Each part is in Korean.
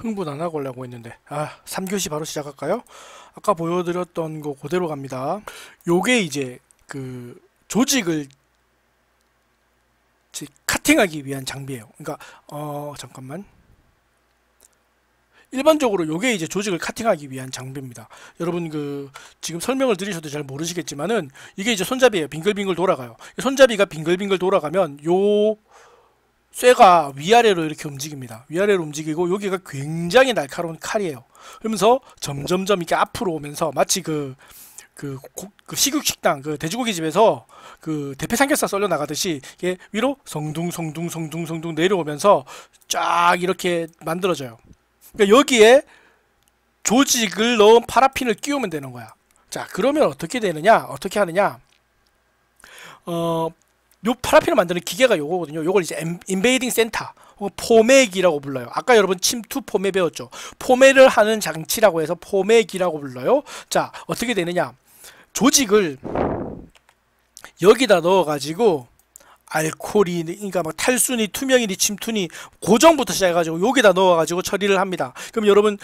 흥분 안 하고 하려고 했는데 3교시 바로 시작할까요? 아까 보여드렸던 거 그대로 갑니다. 요게 이제 그 조직을 카팅하기 위한 장비예요. 그러니까 잠깐만. 일반적으로 요게 이제 조직을 카팅하기 위한 장비입니다. 여러분 지금 설명을 드리셔도 잘 모르시겠지만은 이게 이제 손잡이에요. 빙글빙글 돌아가요. 손잡이가 빙글빙글 돌아가면 요 쇠가 위아래로 이렇게 움직입니다. 위아래로 움직이고 여기가 굉장히 날카로운 칼이에요. 그러면서 점점점 이렇게 앞으로 오면서 마치 그 식육식당 돼지고기 집에서 대패 삼겹살 썰려 나가듯이 이게 위로 성둥성둥 내려오면서 쫙 이렇게 만들어져요. 그러니까 여기에 조직을 넣은 파라핀을 끼우면 되는 거야. 자, 그러면 어떻게 되느냐? 어떻게 하느냐? 요 파라핀을 만드는 기계가 요거거든요. 요걸 이제 인베이딩 센터 혹은 포매기라고 불러요. 아까 여러분 침투 포매 배웠죠. 포매를 하는 장치라고 해서 포매기라고 불러요. 자, 어떻게 되느냐? 조직을 여기다 넣어가지고 알코올이, 그러니까 막 탈순이, 투명이니, 침투니, 고정부터 시작해가지고 여기다 넣어가지고 처리를 합니다. 그럼 여러분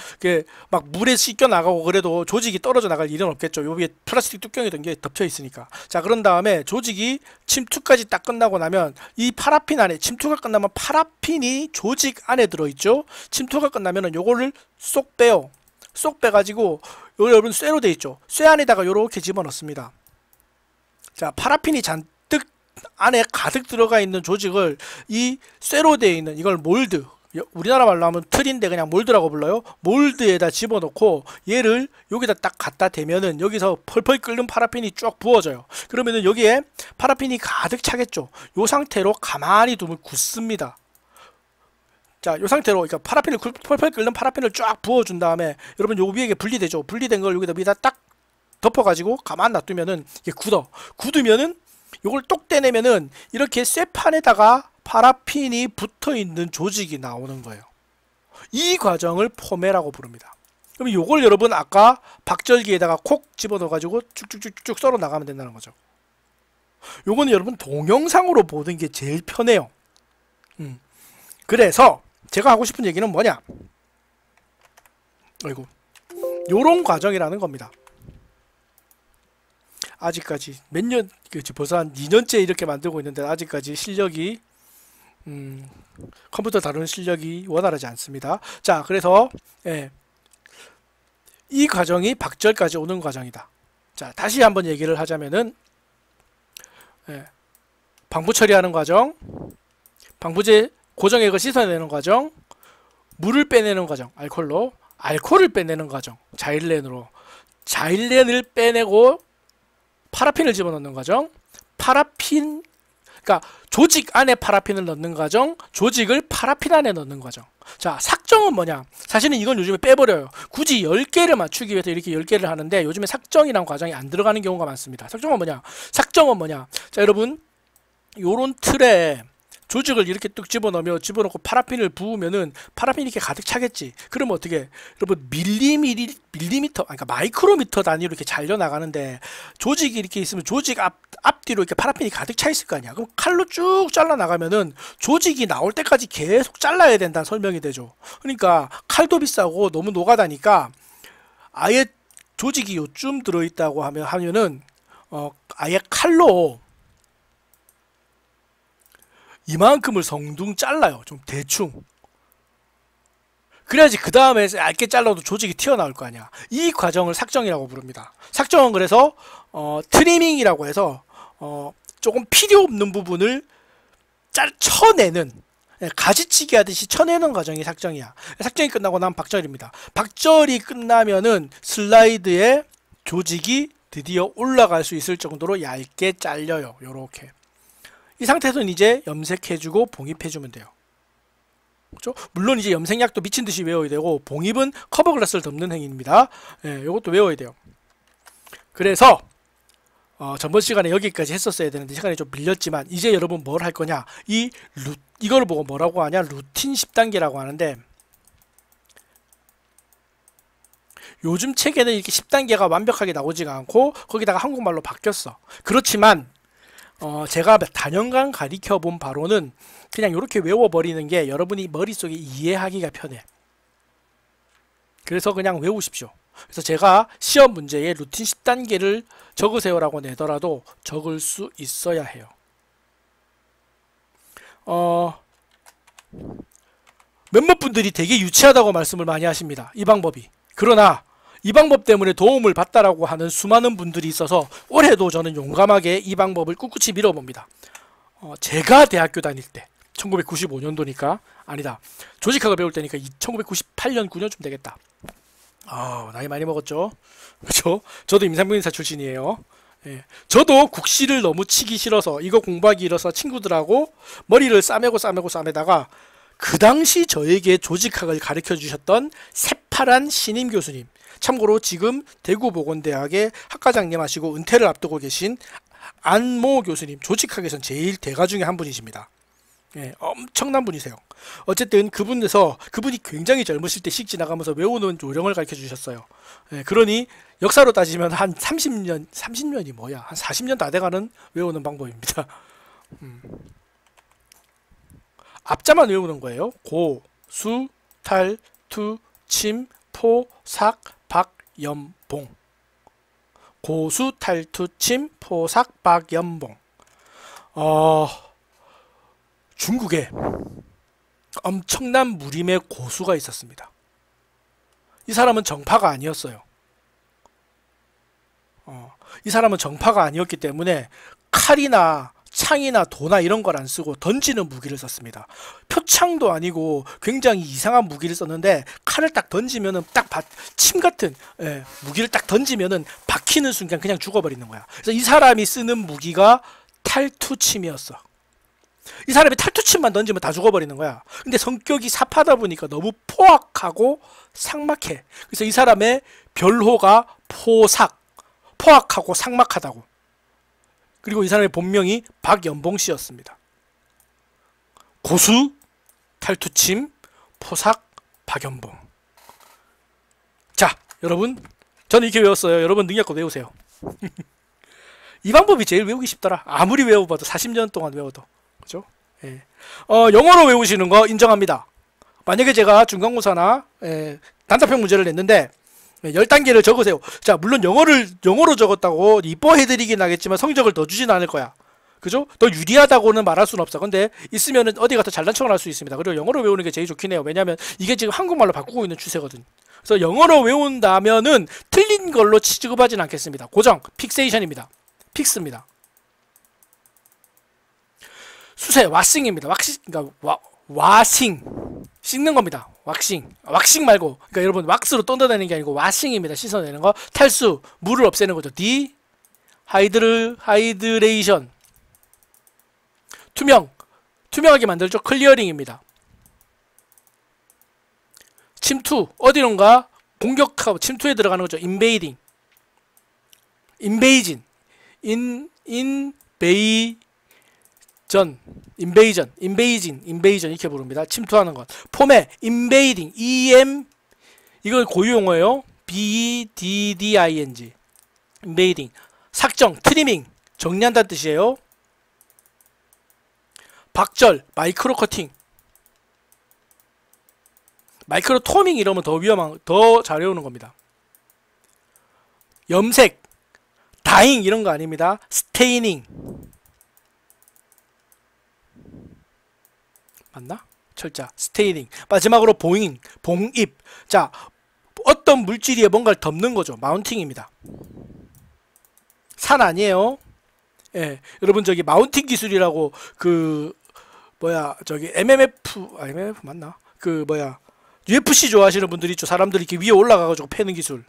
막 물에 씻겨 나가고 그래도 조직이 떨어져 나갈 일은 없겠죠. 요 위에 플라스틱 뚜껑이 된 게 덮여 있으니까. 자, 그런 다음에 조직이 침투까지 딱 끝나고 나면 이 파라핀 안에, 침투가 끝나면 파라핀이 조직 안에 들어있죠. 침투가 끝나면은 요거를 쏙 빼요. 쏙 빼가지고 요 여러분 쇠로 돼 있죠. 쇠 안에다가 요렇게 집어넣습니다. 자, 파라핀이 잔뜩 안에 가득 들어가 있는 조직을 이 쇠로 되어 있는 이걸 몰드, 우리나라 말로 하면 틀인데 그냥 몰드라고 불러요. 몰드에다 집어넣고 얘를 여기다 딱 갖다 대면은 여기서 펄펄 끓는 파라핀이 쭉 부어져요. 그러면은 여기에 파라핀이 가득 차겠죠. 요 상태로 가만히 두면 굳습니다. 자, 요 상태로 그러니까 파라핀을 펄펄 끓는 파라핀을 쫙 부어준 다음에 여러분 요 위에 분리되죠. 분리된 걸 여기다 딱 덮어가지고 가만 놔두면은 이게 굳으면은 요걸 똑 떼내면은 이렇게 쇠판에다가 파라핀이 붙어있는 조직이 나오는 거예요. 이 과정을 포매라고 부릅니다. 그럼 요걸 여러분 아까 박절기에다가 콕 집어넣어가지고 쭉쭉쭉쭉 썰어 나가면 된다는 거죠. 요거는 여러분 동영상으로 보는 게 제일 편해요. 그래서 제가 하고 싶은 얘기는 뭐냐? 요런 과정이라는 겁니다. 아직까지 벌써 한 2년째 이렇게 만들고 있는데 아직까지 실력이 컴퓨터 다루는 실력이 원활하지 않습니다. 자, 그래서 이 과정이 박절까지 오는 과정이다. 자, 다시 한번 얘기를 하자면은 방부 처리하는 과정, 방부제 고정액을 씻어내는 과정, 물을 빼내는 과정, 알코올을 빼내는 과정, 자일렌을 빼내고 파라핀을 집어넣는 과정, 그러니까 조직 안에 파라핀을 넣는 과정, 조직을 파라핀 안에 넣는 과정. 자, 삭정은 뭐냐? 사실은 이건 요즘에 빼버려요. 굳이 10개를 맞추기 위해서 이렇게 10개를 하는데 요즘에 삭정이란 과정이 안 들어가는 경우가 많습니다. 삭정은 뭐냐? 자, 여러분 요런 틀에 조직을 이렇게 뚝 집어넣고 파라핀을 부으면은 파라핀이 이렇게 가득 차겠지. 그러면 어떻게? 여러분 밀리미터, 그러니까 마이크로미터 단위로 이렇게 잘려 나가는데 조직이 이렇게 있으면 조직 앞뒤로 이렇게 파라핀이 가득 차 있을 거 아니야. 그럼 칼로 쭉 잘라 나가면은 조직이 나올 때까지 계속 잘라야 된다는 설명이 되죠. 그러니까 칼도 비싸고 너무 노가다니까 아예 조직이 요쯤 들어있다고 하면은 아예 칼로 이만큼을 성둥 잘라요. 좀 대충. 그래야지 그 다음에 얇게 잘라도 조직이 튀어나올 거 아니야. 이 과정을 삭정이라고 부릅니다. 삭정은 그래서 트리밍이라고 해서 조금 필요 없는 부분을 쳐내는, 가지치기 하듯이 쳐내는 과정이 삭정이야. 삭정이 끝나고 나면 박절입니다. 박절이 끝나면은 슬라이드에 조직이 드디어 올라갈 수 있을 정도로 얇게 잘려요. 요렇게. 이 상태에서는 이제 염색해주고 봉입해주면 돼요. 그렇죠? 물론 이제 염색약도 미친듯이 외워야 되고 봉입은 커버글라스를 덮는 행위입니다. 이것도 외워야 돼요. 그래서 전번 시간에 여기까지 했었어야 되는데 시간이 좀 밀렸지만 이제 여러분 뭘 할 거냐? 이거를 보고 뭐라고 하냐? 루틴 10단계라고 하는데 요즘 책에는 이렇게 10단계가 완벽하게 나오지가 않고 거기다가 한국말로 바뀌었어. 그렇지만 제가 단연간 가리켜 본 바로는 그냥 이렇게 외워버리는 게 여러분이 머릿속에 이해하기가 편해. 그래서 그냥 외우십시오. 그래서 제가 시험 문제에 루틴 10단계를 적으세요라고 내더라도 적을 수 있어야 해요. 몇몇 분들이 되게 유치하다고 말씀을 많이 하십니다. 이 방법이. 그러나 이 방법 때문에 도움을 받다라고 하는 수많은 분들이 있어서 올해도 저는 용감하게 이 방법을 꿋꿋이 밀어봅니다. 제가 대학교 다닐 때 1995년도니까 아니다. 조직학을 배울 때니까 1998년 9년쯤 되겠다. 나이 많이 먹었죠. 그렇죠? 저도 임산부인사 출신이에요. 예. 저도 국시를 너무 치기 싫어서 이거 공부하기 싫어서 친구들하고 머리를 싸매다가 그 당시 저에게 조직학을 가르쳐 주셨던 새파란 신임 교수님, 참고로 지금 대구보건대학의 학과장님 하시고 은퇴를 앞두고 계신 안모 교수님, 조직학에선 제일 대가 중에 한 분이십니다. 예, 엄청난 분이세요. 어쨌든 그분이 굉장히 젊으실 때 씩 지나가면서 외우는 요령을 가르쳐 주셨어요. 예, 그러니 역사로 따지면 한 30년이 뭐야? 한 40년 다 돼가는 외우는 방법입니다. 앞자만 외우는 거예요. 고, 수, 탈, 투, 침, 포, 삭, 박, 염, 봉. 고수, 탈, 투, 침, 포, 삭, 박, 염, 봉. 중국에 엄청난 무림의 고수가 있었습니다. 이 사람은 정파가 아니었어요. 이 사람은 정파가 아니었기 때문에 칼이나 창이나 도나 이런 걸 안 쓰고 던지는 무기를 썼습니다. 표창도 아니고 굉장히 이상한 무기를 썼는데 칼을 딱 던지면은 침 같은 무기를 딱 던지면은 박히는 순간 그냥 죽어버리는 거야. 그래서 이 사람이 쓰는 무기가 탈투침이었어. 이 사람이 탈투침만 던지면 다 죽어버리는 거야. 근데 성격이 삽하다 보니까 너무 포악하고 삭막해. 그래서 이 사람의 별호가 포악하고 삭막하다고. 그리고 이 사람의 본명이 박연봉 씨였습니다. 고수, 탈투침, 포삭, 박연봉. 자, 여러분, 저는 이렇게 외웠어요. 여러분 능력껏 외우세요. 이 방법이 제일 외우기 쉽더라. 아무리 외워봐도 40년 동안 외워도. 그죠? 예. 영어로 외우시는 거 인정합니다. 만약에 제가 중간고사나 단답형 문제를 냈는데 10단계를 적으세요. 자, 물론 영어로 적었다고 이뻐해드리긴 하겠지만 성적을 더 주진 않을 거야. 그죠? 더 유리하다고는 말할 수는 없어. 근데 있으면은 어디 가서 잘난 척을 할 수 있습니다. 그리고 영어로 외우는 게 제일 좋긴 해요. 왜냐면 이게 지금 한국말로 바꾸고 있는 추세거든. 그래서 영어로 외운다면은 틀린 걸로 취급하진 않겠습니다. 고정, 픽세이션입니다. 픽스입니다. 수세, 왁싱입니다. 그러니까 와싱. 씻는 겁니다. 왁싱 말고, 그러니까 여러분 왁스로 떤다는 게 아니고 와싱입니다. 씻어내는 거. 탈수, 물을 없애는 거죠. 하이드레이션. 투명하게 만들죠. 클리어링입니다. 침투, 어디론가 공격하고 침투에 들어가는 거죠. 인베이징 이렇게 부릅니다. 침투하는 것. 포매, 인베이딩, 이건 고유 용어예요. bedding, 인베이딩. 삭정, 트리밍, 정리한다는 뜻이에요. 박절, 마이크로 커팅, 마이크로 토밍 이러면 더 잘 외우는 겁니다. 염색, 다잉 이런 거 아닙니다. 스테이닝. 맞나? 철자, 스테이닝. 마지막으로 봉입. 자, 어떤 물질에 뭔가를 덮는 거죠. 마운팅입니다. 산 아니에요. 예, 여러분 저기 마운팅 기술이라고 MMF 맞나? UFC 좋아하시는 분들이 있죠. 사람들이 이렇게 위에 올라가가지고 패는 기술.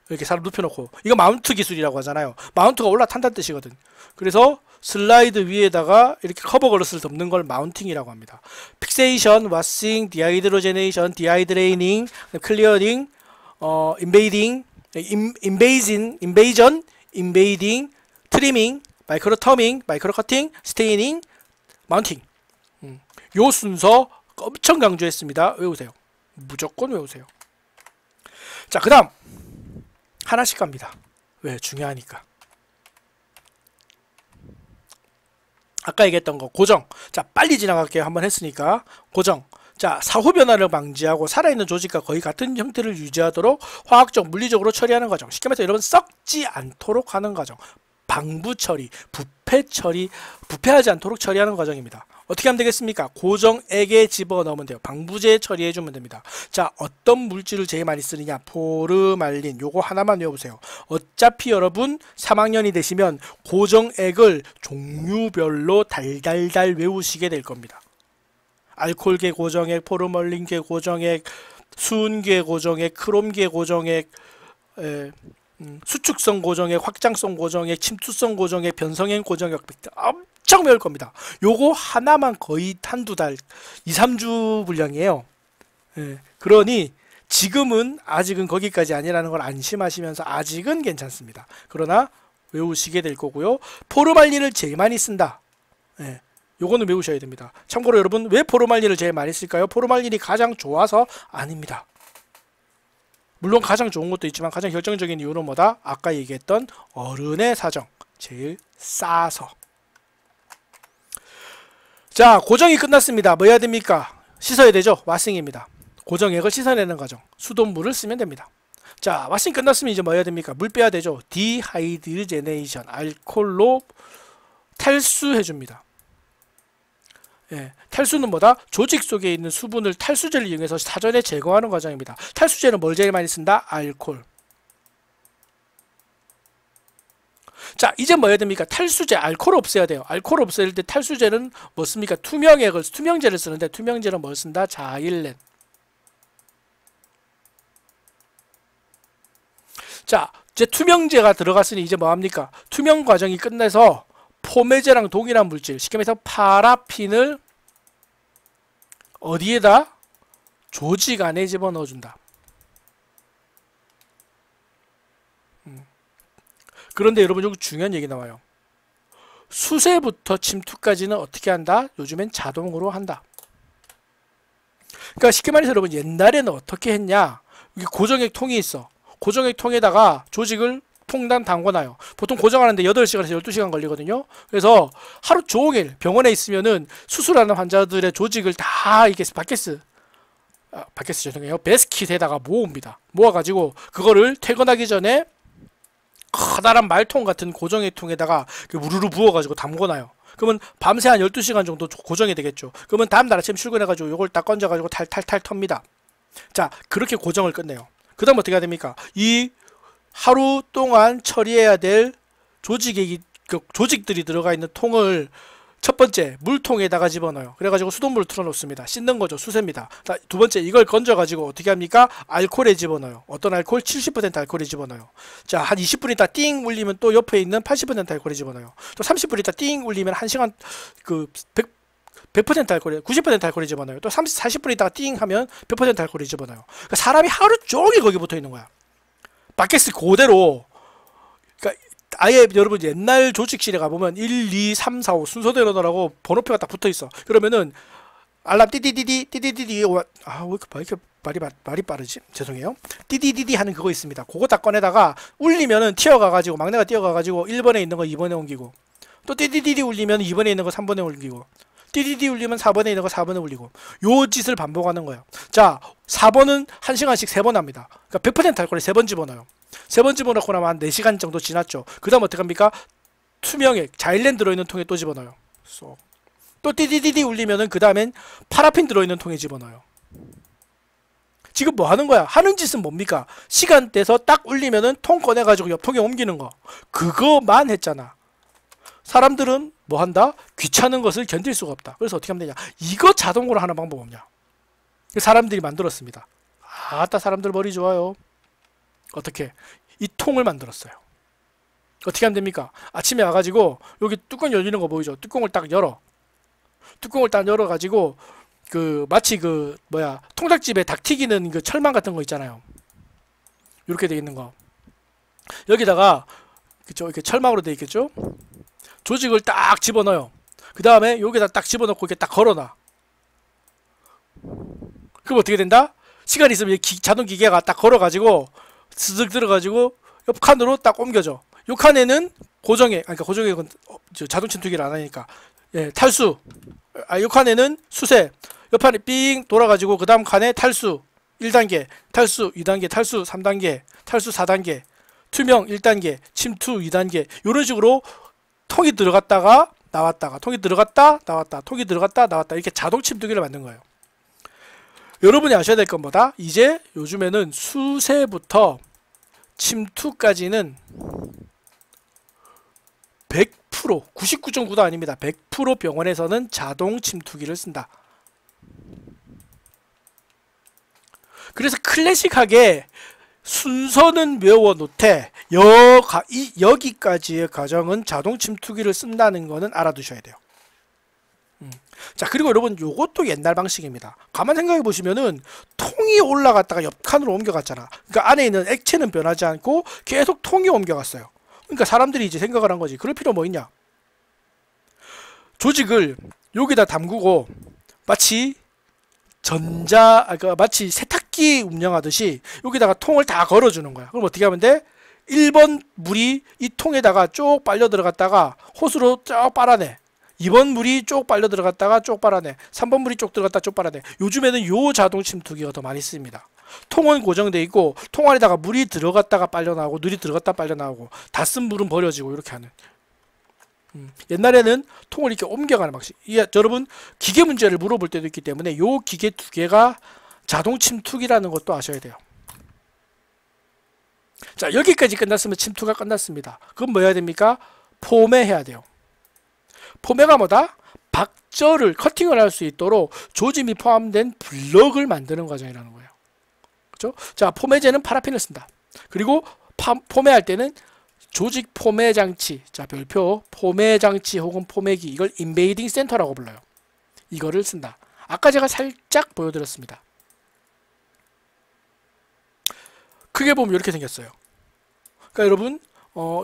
이렇게 사람 눕혀놓고. 이거 마운트 기술이라고 하잖아요. 마운트가 올라탄다는 뜻이거든. 그래서 슬라이드 위에다가 이렇게 커버 그릇을 덮는 걸 마운팅이라고 합니다. 픽세이션, 와싱, 디하이드로제네이션, 디하이드레이닝, 클리어링, 인베이전, 트리밍, 마이크로 터밍, 마이크로 커팅, 스테이닝, 마운팅. 요 순서 엄청 강조했습니다. 외우세요. 무조건 외우세요. 자, 그 다음 하나씩 갑니다. 왜? 중요하니까. 아까 얘기했던 거 고정. 자, 빨리 지나갈게요. 한번 했으니까. 고정. 자, 사후 변화를 방지하고 살아있는 조직과 거의 같은 형태를 유지하도록 화학적, 물리적으로 처리하는 과정. 쉽게 말해서 여러분 썩지 않도록 하는 과정. 방부 처리, 부패 처리, 부패하지 않도록 처리하는 과정입니다. 어떻게 하면 되겠습니까? 고정액에 집어넣으면 돼요. 방부제 처리해주면 됩니다. 자, 어떤 물질을 제일 많이 쓰느냐? 포르말린. 요거 하나만 외워보세요. 어차피 여러분 3학년이 되시면 고정액을 종류별로 달달달 외우시게 될 겁니다. 알코올계 고정액, 포르말린계 고정액, 수은계 고정액, 크롬계 고정액, 수축성 고정액, 확장성 고정액, 침투성 고정액, 변성행 고정액 엄청 외울 겁니다. 요거 하나만 거의 한두 달, 2, 3주 분량이에요. 그러니 지금은 아직은 거기까지 아니라는 걸 안심하시면서 아직은 괜찮습니다. 그러나 외우시게 될 거고요. 포르말린을 제일 많이 쓴다. 요거는 외우셔야 됩니다. 참고로 여러분 왜 포르말린을 제일 많이 쓸까요? 포르말린이 가장 좋아서 아닙니다. 물론 가장 좋은 것도 있지만 가장 결정적인 이유는 뭐다? 아까 얘기했던 어른의 사정. 제일 싸서. 자, 고정이 끝났습니다. 뭐 해야 됩니까? 씻어야 되죠? 왓싱입니다. 고정액을 씻어내는 과정. 수돗물을 쓰면 됩니다. 자, 왓싱 끝났으면 이제 뭐 해야 됩니까? 물 빼야 되죠? 디하이드제네이션. 알코올로 탈수해줍니다. 탈수는 뭐다? 조직 속에 있는 수분을 탈수제를 이용해서 사전에 제거하는 과정입니다. 탈수제는 뭘 제일 많이 쓴다? 알코올. 자, 이제 뭐 해야 됩니까? 탈수제, 알코올 없애야 돼요. 알코올 없앨 때 탈수제는 뭐 씁니까? 투명제를 쓰는데 투명제는 뭘 쓴다? 자일렌. 자, 이제 투명제가 들어갔으니 이제 뭐 합니까? 투명 과정이 끝나서 포매제랑 동일한 물질, 쉽게 말해서 파라핀을 어디에다? 조직 안에 집어넣어준다. 그런데 여러분 여기 중요한 얘기 나와요. 수세부터 침투까지는 어떻게 한다? 요즘엔 자동으로 한다. 그러니까 쉽게 말해서 여러분 옛날에는 어떻게 했냐? 이게 고정액 통이 있어. 고정액 통에다가 조직을 퐁당 담궈놔요. 보통 고정하는데 8시간에서 12시간 걸리거든요. 그래서 하루 종일 병원에 있으면은 수술하는 환자들의 조직을 다 이렇게 베스킷에다가 모읍니다. 모아가지고 그거를 퇴근하기 전에 커다란 말통 같은 고정액 통에다가 우르르 부어가지고 담궈놔요. 그러면 밤새 한 12시간 정도 고정이 되겠죠. 그러면 다음날 아침 출근해가지고 이걸 딱 건져가지고 탈탈탈 텁니다. 자, 그렇게 고정을 끝내요. 그 다음 어떻게 해야 됩니까? 이 하루 동안 처리해야 될 조직들이 들어가 있는 통을 첫 번째 물통에다가 집어넣어요. 그래가지고 수돗물을 틀어놓습니다. 씻는 거죠. 수세입니다. 두 번째 이걸 건져가지고 어떻게 합니까? 알코올에 집어넣어요. 어떤 알코올? 70% 알코올에 집어넣어요. 자, 한 20분 있다 띵 울리면 또 옆에 있는 80% 알코올에 집어넣어요. 또 30분 있다 띵 울리면 1시간 100% 알코올에 90% 알코올에 집어넣어요. 또 40분 있다가 띵 하면 100% 알코올에 집어넣어요. 그러니까 사람이 하루 종일 거기 붙어 있는 거야. 바켓스 그대로. 그러니까 아예 여러분 옛날 조직실에 가보면 1, 2, 3, 4, 5 순서대로 넣으라고 번호표가 딱 붙어 있어. 그러면은 알람 띠디디디 왜 이렇게 말이 빠르지? 죄송해요. 띠디디디 하는 그거 있습니다. 그거 딱 꺼내다가 울리면은 튀어가가지고 막내가 뛰어가가지고 1번에 있는 거 2번에 옮기고 또 띠디디디 울리면 2번에 있는 거 3번에 옮기고 띠디디 울리면 4번에 있는 거 4번에 울리고 요 짓을 반복하는 거예요. 자, 4번은 1시간씩 3번 합니다. 그러니까 100% 알코올에 3번 집어넣어요. 3번 집어넣고 나면 한 4시간 정도 지났죠. 그 다음 어떻게 합니까? 투명액, 자일렌 들어있는 통에 또 집어넣어요. 또 띠디디디 울리면은 그 다음엔 파라핀 들어있는 통에 집어넣어요. 지금 뭐 하는 거야? 하는 짓은 뭡니까? 시간 떼서 딱 울리면은 통 꺼내가지고 옆 통에 옮기는 거. 그거만 했잖아. 사람들은 뭐 한다? 귀찮은 것을 견딜 수가 없다. 그래서 어떻게 하면 되냐? 이거 자동으로 하는 방법 없냐? 사람들이 만들었습니다. 아따 사람들 머리 좋아요. 어떻게? 이 통을 만들었어요. 어떻게 하면 됩니까? 아침에 와가지고 여기 뚜껑 열리는 거 보이죠? 뚜껑을 딱 열어. 뚜껑을 딱 열어가지고 마치 통닭집에 닭 튀기는 그 철망 같은 거 있잖아요. 이렇게 돼 있는 거. 여기다가 그쵸? 이렇게 철망으로 돼 있겠죠? 조직을 딱 집어넣어요. 그 다음에 여기다 딱 집어넣고 이렇게 딱 걸어놔. 그럼 어떻게 된다? 시간이 있으면 자동 기계가 딱 걸어가지고 스득 들어가지고 옆 칸으로 딱 옮겨줘. 요 칸에는 고정액은 자동 침투기를 안 하니까 탈수. 요 칸에는 수세. 옆판에 삥 돌아가지고 그 다음 칸에 탈수 1단계, 탈수 2단계, 탈수 3단계, 탈수 4단계, 투명 1단계, 침투 2단계 이런 식으로 통이 들어갔다가 나왔다가 통이 들어갔다 나왔다 통이 들어갔다 나왔다 이렇게 자동 침투기를 만든 거예요. 여러분이 아셔야 될 건 뭐다? 이제 요즘에는 수세부터 침투까지는 100% 99.9도 아닙니다. 100% 병원에서는 자동 침투기를 쓴다. 그래서 클래식하게 순서는 외워놓되 여기까지의 과정은 자동 침투기를 쓴다는 거는 알아두셔야 돼요. 자, 그리고 여러분 요것도 옛날 방식입니다. 가만 생각해 보시면은 통이 올라갔다가 옆칸으로 옮겨갔잖아. 그러니까 안에 있는 액체는 변하지 않고 계속 통이 옮겨갔어요. 그러니까 사람들이 이제 생각을 한 거지. 그럴 필요 뭐 있냐? 조직을 여기다 담그고 마치 마치 세탁기 운영하듯이 여기다가 통을 다 걸어주는 거야. 그럼 어떻게 하면 돼? 1번 물이 이 통에다가 쭉 빨려 들어갔다가 호스로 쭉 빨아내. 2번 물이 쭉 빨려 들어갔다가 쭉 빨아내. 3번 물이 쭉 들어갔다 쭉 빨아내. 요즘에는 요 자동 침투기가 더 많이 씁니다. 통은 고정되어 있고 통 안에다가 물이 들어갔다가 빨려 나오고 물이 들어갔다 빨려 나오고 다 쓴 물은 버려지고 이렇게 하는. 옛날에는 통을 이렇게 옮겨가는 방식. 여러분 기계 문제를 물어볼 때도 있기 때문에 요 기계 두 개가 자동 침투기라는 것도 아셔야 돼요. 자, 여기까지 끝났으면 침투가 끝났습니다. 그럼 뭐 해야 됩니까? 포매해야 돼요. 포매가 뭐다? 박절을 커팅을 할 수 있도록 조짐이 포함된 블럭을 만드는 과정이라는 거예요. 그렇죠? 자, 포매제는 파라핀을 쓴다. 그리고 포매할 때는 조직 포매 장치, 자 별표 포매 장치 혹은 포매기, 이걸 인베이딩 센터라고 불러요. 이거를 쓴다. 아까 제가 살짝 보여드렸습니다. 크게 보면 이렇게 생겼어요. 그러니까 여러분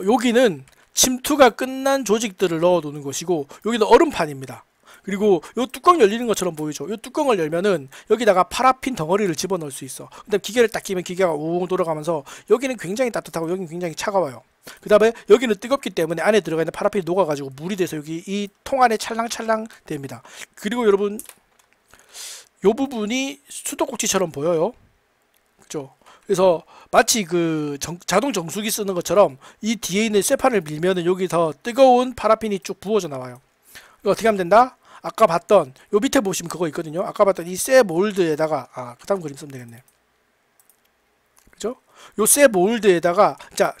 여기는 침투가 끝난 조직들을 넣어 놓는 것이고 여기는 얼음판입니다. 그리고 이 뚜껑 열리는 것처럼 보이죠. 이 뚜껑을 열면은 여기다가 파라핀 덩어리를 집어넣을 수 있어. 그 다음에 기계를 딱 끼면 기계가 우웅 돌아가면서 여기는 굉장히 따뜻하고 여기는 굉장히 차가워요. 그 다음에 여기는 뜨겁기 때문에 안에 들어가 있는 파라핀이 녹아가지고 물이 돼서 여기 이 통 안에 찰랑찰랑 됩니다. 그리고 여러분 이 부분이 수도꼭지처럼 보여요. 그죠? 그래서 마치 그 자동 정수기 쓰는 것처럼 이 뒤에 있는 쇠판을 밀면은 여기서 뜨거운 파라핀이 쭉 부어져 나와요. 이거 어떻게 하면 된다? 아까 봤던 요 밑에 보시면 그거 있거든요. 아까 봤던 이 쇠 몰드에다가 그 다음 그림 쓰면 되겠네. 그죠? 요 쇠 몰드에다가 자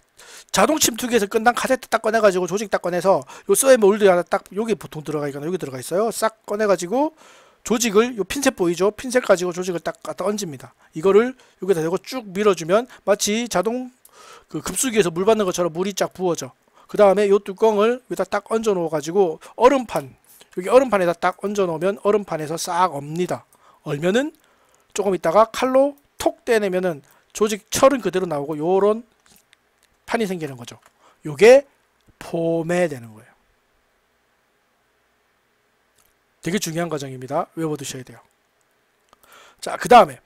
자동 침투기에서 끝난 카세트 딱 꺼내가지고 조직 딱 꺼내서 요 쇠 몰드 하나 딱 여기 보통 들어가 있거나 여기 들어가 있어요. 싹 꺼내가지고 조직을 요 핀셋 보이죠? 핀셋 가지고 조직을 딱 갖다 얹습니다. 이거를 여기다 대고 쭉 밀어주면 마치 자동 그 급수기에서 물 받는 것처럼 물이 쫙 부어져. 그 다음에 요 뚜껑을 여기다 딱 얹어 놓아 가지고 얼음판 여기 얼음판에다 딱 얹어 놓으면 얼음판에서 싹 옵니다. 얼면은 조금 있다가 칼로 톡 떼내면은 조직 철은 그대로 나오고 요런 판이 생기는 거죠. 요게 포매되는 거예요. 되게 중요한 과정입니다. 외워두셔야 돼요. 자, 그 다음에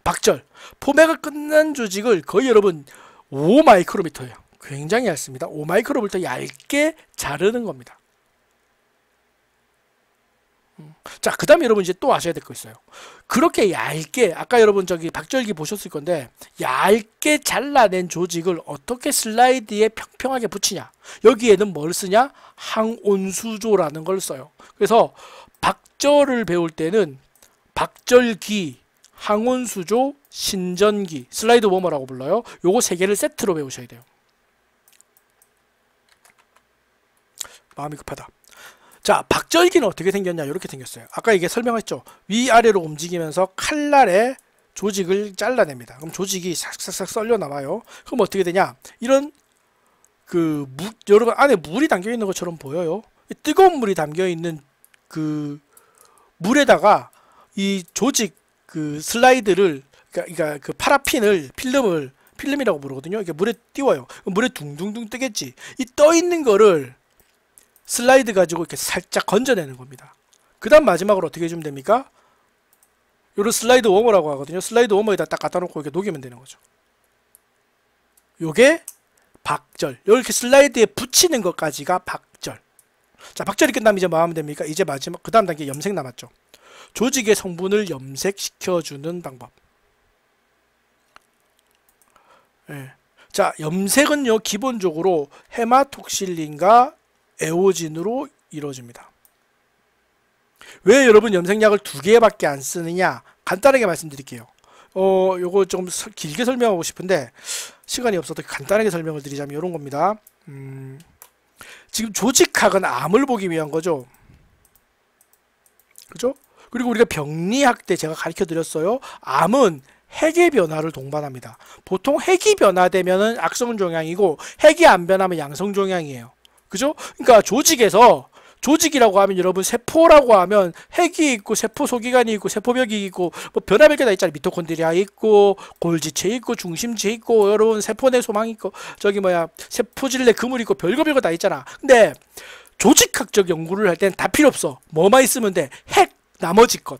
박절. 포매가 끝난 조직을 거의 여러분 5마이크로미터예요. 굉장히 얇습니다. 5마이크로미터 얇게 자르는 겁니다. 자, 그 다음에 여러분 이제 또 아셔야 될 거 있어요. 그렇게 얇게 아까 여러분 저기 박절기 보셨을 건데 얇게 잘라낸 조직을 어떻게 슬라이드에 평평하게 붙이냐. 여기에는 뭘 쓰냐? 항온수조라는 걸 써요. 그래서 박절을 배울 때는 박절기, 항온수조, 신전기, 슬라이드 워머라고 불러요. 요거 세 개를 세트로 배우셔야 돼요. 마음이 급하다. 자, 박절기는 어떻게 생겼냐? 이렇게 생겼어요. 아까 이게 설명했죠. 위아래로 움직이면서 칼날에 조직을 잘라냅니다. 그럼 조직이 싹싹싹 썰려 나와요. 그럼 어떻게 되냐? 이런 여러분 안에 물이 담겨 있는 것처럼 보여요. 뜨거운 물이 담겨 있는 그 물에다가 이 조직 그 슬라이드를 그러니까 그 파라핀을 필름이라고 부르거든요. 이게 물에 띄워요. 물에 둥둥둥 뜨겠지. 이 떠 있는 거를 슬라이드 가지고 이렇게 살짝 건져내는 겁니다. 그 다음 마지막으로 어떻게 해주면 됩니까? 요를 슬라이드 워머라고 하거든요. 슬라이드 워머에다 딱 갖다 놓고 이렇게 녹이면 되는 거죠. 요게 박절. 이렇게 슬라이드에 붙이는 것까지가 박절. 자, 박절이 끝나면 이제 뭐 하면 됩니까? 이제 마지막 그 다음 단계 염색 남았죠. 조직의 성분을 염색시켜주는 방법. 예. 자, 염색은요, 기본적으로 헤마톡실린과 에오진으로 이루어집니다. 왜 여러분 염색약을 2개밖에 안 쓰느냐? 간단하게 말씀드릴게요. 요거 좀 길게 설명하고 싶은데 시간이 없어서 간단하게 설명을 드리자면 이런 겁니다. 지금 조직학은 암을 보기 위한 거죠. 그죠? 그리고 우리가 병리학 때 제가 가르쳐 드렸어요. 암은 핵의 변화를 동반합니다. 보통 핵이 변화되면은 악성 종양이고 핵이 안 변하면 양성 종양이에요. 그죠? 그러니까 조직이라고 하면 여러분 세포라고 하면 핵이 있고 세포 소기관이 있고 세포벽이 있고 뭐 변화별 게 다 있잖아요. 미토콘드리아 있고 골지체 있고 중심체 있고 여러분 세포내 소망 있고 저기 뭐야 세포질 내 그물 있고 별거 다 있잖아. 근데 조직학적 연구를 할 땐 다 필요 없어. 뭐만 있으면 돼. 핵 나머지 것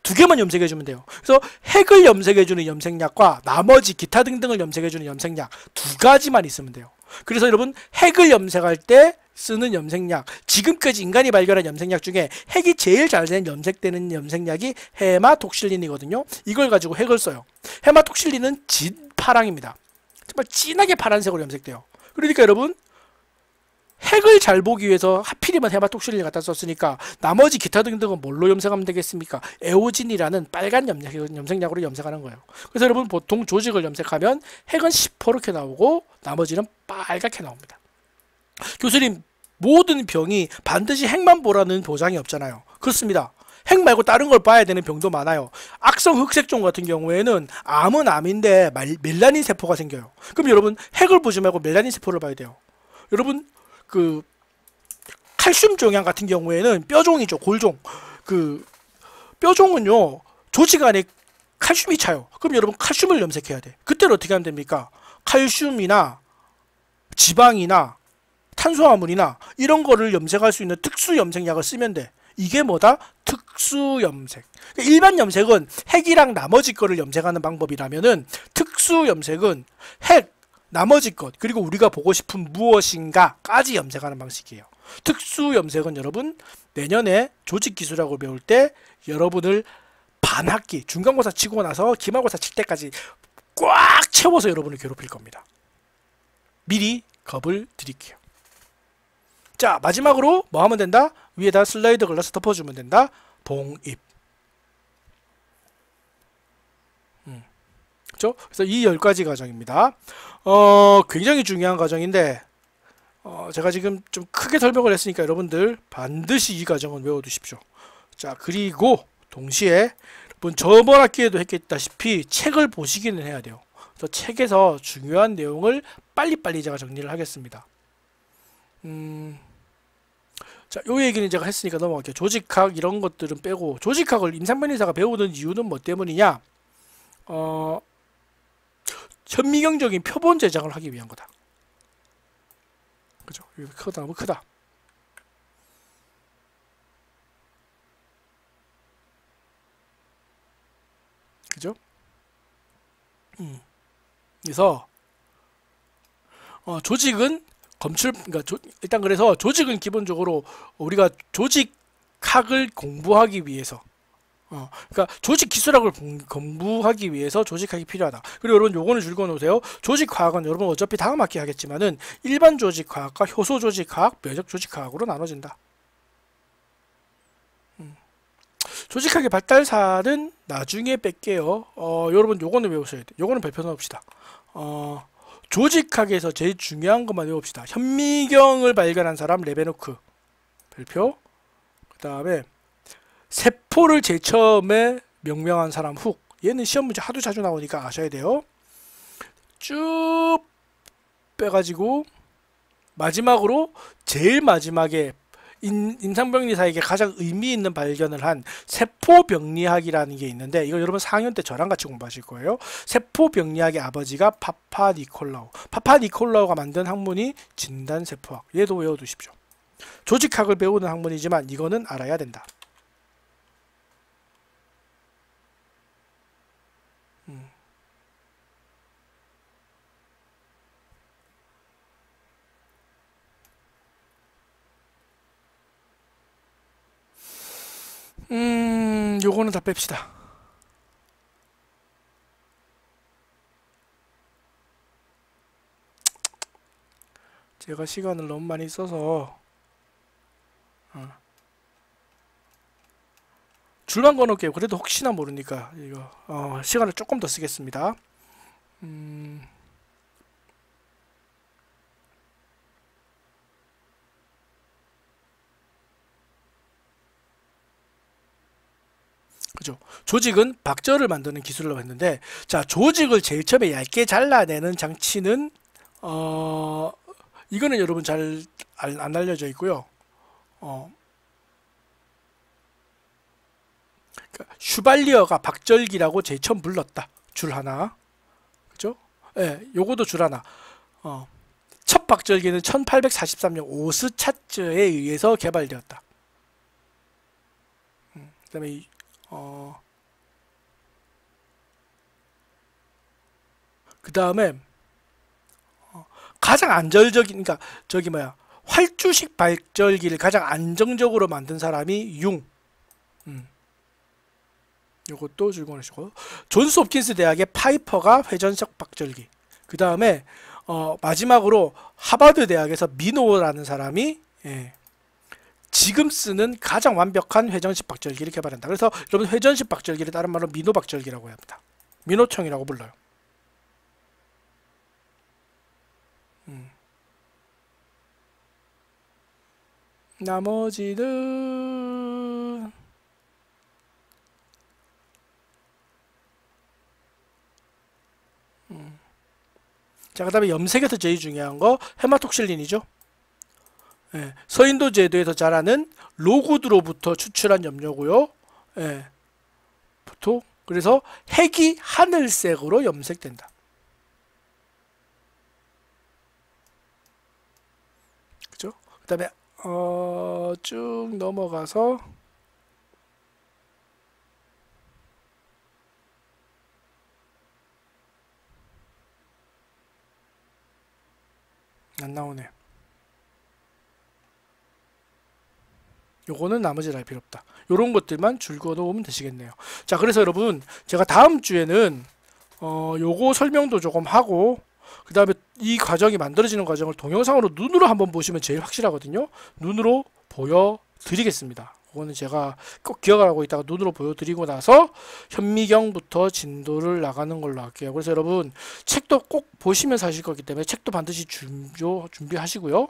2개만 염색해주면 돼요. 그래서 핵을 염색해주는 염색약과 나머지 기타 등등을 염색해주는 염색약 2가지만 있으면 돼요. 그래서 여러분 핵을 염색할 때 쓰는 염색약, 지금까지 인간이 발견한 염색약 중에 핵이 제일 잘 된 염색되는 염색약이 헤마톡실린이거든요. 이걸 가지고 핵을 써요. 헤마톡실린은 진파랑입니다. 정말 진하게 파란색으로 염색돼요. 그러니까 여러분 핵을 잘 보기 위해서 하필이면 헤마톡실린을 갖다 썼으니까 나머지 기타 등등은 뭘로 염색하면 되겠습니까? 에오진이라는 빨간 염색약으로 염색하는 거예요. 그래서 여러분 보통 조직을 염색하면 핵은 시퍼렇게 나오고 나머지는 빨갛게 나옵니다. 교수님, 모든 병이 반드시 핵만 보라는 보장이 없잖아요. 그렇습니다. 핵 말고 다른 걸 봐야 되는 병도 많아요. 악성 흑색종 같은 경우에는 암은 암인데 멜라닌 세포가 생겨요. 그럼 여러분 핵을 보지 말고 멜라닌 세포를 봐야 돼요. 여러분 그 칼슘 종양 같은 경우에는 뼈종이죠. 골종. 그 뼈종은요 조직 안에 칼슘이 차요. 그럼 여러분 칼슘을 염색해야 돼. 그때는 어떻게 하면 됩니까? 칼슘이나 지방이나 탄수화물이나 이런 거를 염색할 수 있는 특수 염색약을 쓰면 돼. 이게 뭐다? 특수 염색. 일반 염색은 핵이랑 나머지 거를 염색하는 방법이라면은 특수 염색은 핵, 나머지 것, 그리고 우리가 보고 싶은 무엇인가까지 염색하는 방식이에요. 특수 염색은 여러분 내년에 조직기술학을 배울 때 여러분을 반학기, 중간고사 치고 나서 기말고사 칠 때까지 꽉 채워서 여러분을 괴롭힐 겁니다. 미리 겁을 드릴게요. 자, 마지막으로 뭐 하면 된다? 위에다 슬라이드 글라스 덮어주면 된다. 봉입. 그렇죠? 그래서 이 10가지 과정입니다. 굉장히 중요한 과정인데 제가 지금 좀 크게 설명을 했으니까 여러분들 반드시 이 과정은 외워두십시오. 자, 그리고 동시에 여러분 저번 학기에도 했다시피 책을 보시기는 해야 돼요. 그래서 책에서 중요한 내용을 빨리빨리 제가 정리를 하겠습니다. 자, 요 얘기는 제가 했으니까 넘어갈게요. 조직학 이런 것들은 빼고 조직학을 임상변이사가 배우는 이유는 뭐 때문이냐? 현미경적인 표본 제작을 하기 위한 거다. 그죠? 이거 크다, 너무 크다. 그죠? 그래서 조직은 그러니까 일단 그래서 조직은 기본적으로 우리가 조직학을 공부하기 위해서 그러니까 조직 기술학을 공부하기 위해서 조직학이 필요하다. 그리고 여러분 요거는 줄거 놓으세요. 조직화학은 여러분 어차피 다음 학기 하겠지만은 일반 조직화학과 효소 조직화학, 면역 조직화학으로 나눠진다. 조직학의 발달사는 나중에 뺄게요. 여러분 요거는 외우셔야 돼. 요거는 발표 넣읍시다. 조직학에서 제일 중요한 것만 외웁시다. 현미경을 발견한 사람 레베노크 별표. 그 다음에 세포를 제일 처음에 명명한 사람 훅. 얘는 시험 문제 하도 자주 나오니까 아셔야 돼요. 쭉 빼가지고 마지막으로 제일 마지막에 임상병리사에게 가장 의미 있는 발견을 한 세포병리학이라는 게 있는데 이거 여러분 4학년 때 저랑 같이 공부하실 거예요. 세포병리학의 아버지가 파파니콜라우. 파파니콜라우가 만든 학문이 진단세포학. 얘도 외워두십시오. 조직학을 배우는 학문이지만 이거는 알아야 된다. 요거는 다 뺍시다. 제가 시간을 너무 많이 써서 줄만 꺼놓을게요. 그래도 혹시나 모르니까 이거 시간을 조금 더 쓰겠습니다. 그죠? 조직은 박절을 만드는 기술로 했는데, 자, 조직을 제일 처음에 얇게 잘라내는 장치는 이거는 여러분 잘 안 알려져 있고요. 그러니까 슈발리어가 박절기라고 제일 처음 불렀다. 줄 하나. 그죠? 예, 요거도 줄 하나. 첫 박절기는 1843년 오스차츠에 의해서 개발되었다. 그다음에 그 다음에 가장 안절적인, 그러니까 저기 뭐야, 활주식 박절기를 가장 안정적으로 만든 사람이 융. 요것도 줄거내시고, 존스 홉킨스 대학의 파이퍼가 회전식 박절기. 그 다음에 마지막으로 하버드 대학에서 미노라는 사람이 지금 쓰는 가장 완벽한 회전식 박절기를 개발한다. 그래서 여러분 회전식 박절기를 다른 말로 미노 박절기라고 합니다. 미노총이라고 불러요. 나머지는 자, 그 다음에 염색에서 제일 중요한 거 헤마톡실린이죠. 서인도 제도에서 자라는 로구드로부터 추출한 염료고요. 보통 그래서 핵이 하늘색으로 염색된다. 그죠? 그 다음에 쭉 넘어가서 안 나오네. 요거는 나머지를 할 필요 없다. 요런 것들만 줄 그어놓으면 되시겠네요. 자, 그래서 여러분 제가 다음 주에는 요거 설명도 조금 하고, 그 다음에 이 과정이 만들어지는 과정을 동영상으로 눈으로 한번 보시면 제일 확실하거든요. 눈으로 보여드리겠습니다. 그거는 제가 꼭 기억하고 있다가 눈으로 보여드리고 나서 현미경부터 진도를 나가는 걸로 할게요. 그래서 여러분 책도 꼭 보시면서 하실 거기 때문에 책도 반드시 준비하시고요.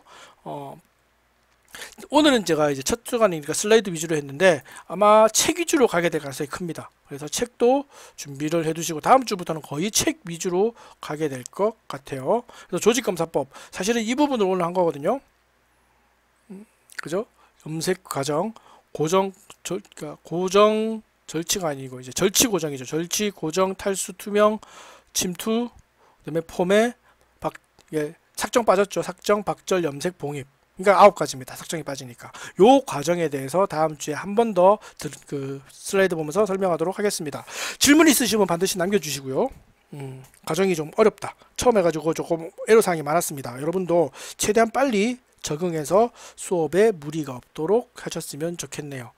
오늘은 제가 이제 첫 주간이니까 슬라이드 위주로 했는데 아마 책 위주로 가게 될 가능성이 큽니다. 그래서 책도 준비를 해두시고 다음 주부터는 거의 책 위주로 가게 될 것 같아요. 그래서 조직검사법 사실은 이 부분을 오늘 한 거거든요. 그죠? 염색 과정, 그러니까 고정 절치가 아니고 이제 절치 고정이죠. 절치 고정 탈수 투명 침투, 그다음에 폼에 삭정 빠졌죠. 삭정 박절 염색 봉입. 그러니까 9가지입니다. 삭정이 빠지니까. 요 과정에 대해서 다음 주에 한 번 더 그 슬라이드 보면서 설명하도록 하겠습니다. 질문 있으시면 반드시 남겨주시고요. 과정이 좀 어렵다. 처음 해가지고 조금 애로사항이 많았습니다. 여러분도 최대한 빨리 적응해서 수업에 무리가 없도록 하셨으면 좋겠네요.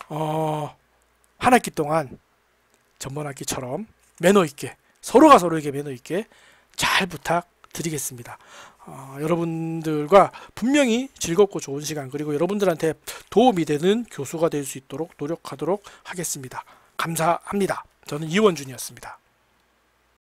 한 학기 동안 전번 학기처럼 매너 있게, 서로가 서로에게 매너 있게 잘 부탁드리겠습니다. 여러분들과 분명히 즐겁고 좋은 시간, 그리고 여러분들한테 도움이 되는 교수가 될 수 있도록 노력하도록 하겠습니다. 감사합니다. 저는 이원준이었습니다.